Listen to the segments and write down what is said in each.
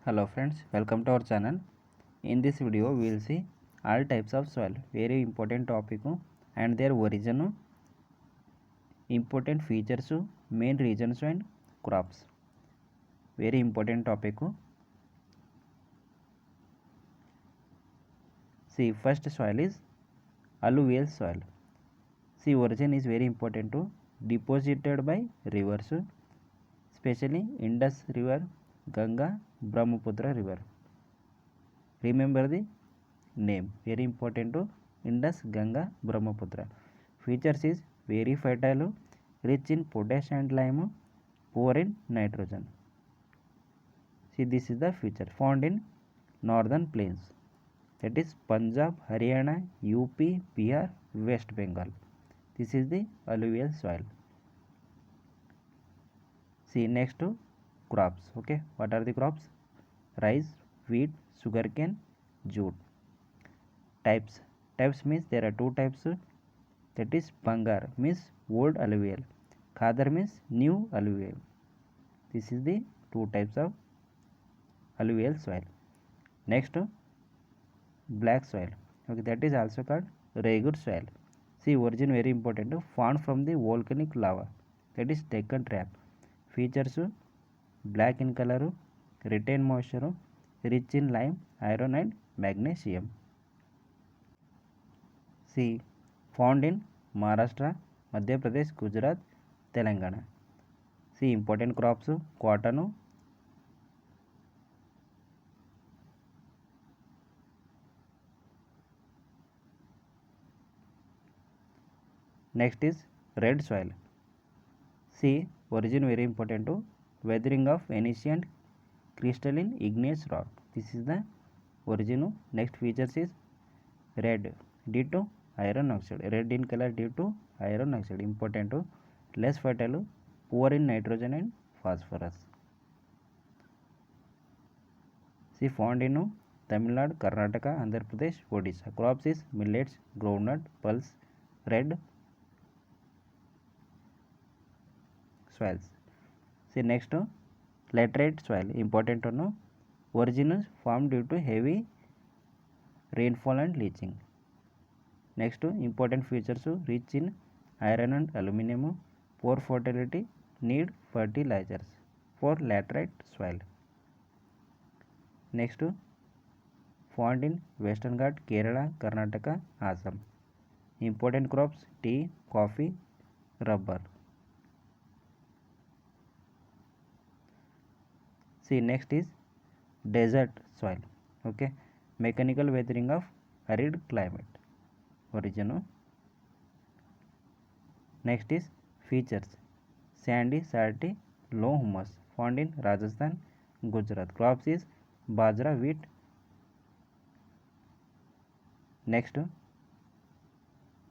Hello friends, welcome to our channel. In this video we will see all types of soil, very important topic and their origin, important features, main regions and crops. Very important topic. See, first soil is alluvial soil. See, origin is very important to deposited by rivers, especially Indus river, Ganga, Brahmaputra river. Remember the name, very important to Indus, Ganga, Brahmaputra. Features is very fertile, rich in potash and lime, poor in nitrogen. See, this is the feature found in northern plains, that is Punjab, Haryana, UP, Bihar, West Bengal. This is the alluvial soil. See, next to crops. Okay, what are the crops? Rice, wheat, sugarcane, jute. Types means there are two types, that is Bangar means old alluvial, Khadar means new alluvial. This is the two types of alluvial soil. Next, black soil. Okay, that is also called Raigud soil. See, origin very important, formed from the volcanic lava, that is Deccan trap. Features black in color, retain moisture, rich in lime, iron and magnesium. See, found in Maharashtra, Madhya Pradesh, Gujarat, Telangana. See, important crops, cotton. Next is red soil. See, origin very important to weathering of ancient crystalline igneous rock. This is the origin. Next features is red due to iron oxide. Red in color due to iron oxide. Important to less fertile, poor in nitrogen and phosphorus. See, found in Tamil Nadu, Karnataka, Andhra Pradesh, Odisha. Crops is millets, groundnut, pulse, red soils. See, next laterite soil, important to know. Origin is formed due to heavy rainfall and leaching. Next, important features, rich in iron and aluminum, poor fertility, need fertilizers for laterite soil. Next, found in Western Ghat, Kerala, Karnataka, Assam. Important crops, tea, coffee, rubber. See, next is desert soil. Okay, mechanical weathering of arid climate. Origin. Next is features, sandy, salty, low humus, found in Rajasthan, Gujarat. Crops is bajra, wheat. Next,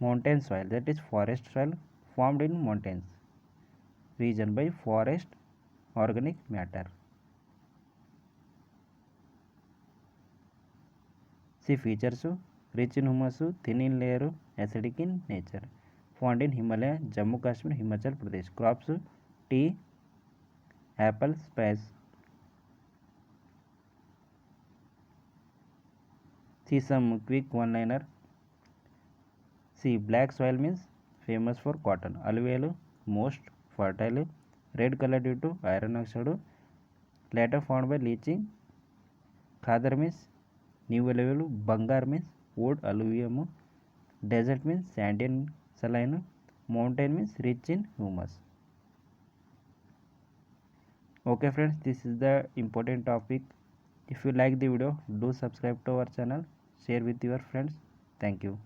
mountain soil, that is forest soil, formed in mountains region by forest organic matter. See, features, rich in humus, thin in layer, acidic in nature, found in Himalaya, Jammu Kashmir, Himachal Pradesh. Crops, tea, apple, spice. See, some quick one-liner. See, black soil means famous for cotton, alluvial most fertile, red color due to iron oxide, later found by leaching. Khadar means new alluvial, Bangar means old alluvium, desert means sandy and saline, mountain means rich in humus. Okay friends, this is the important topic. If you like the video, do subscribe to our channel, share with your friends. Thank you.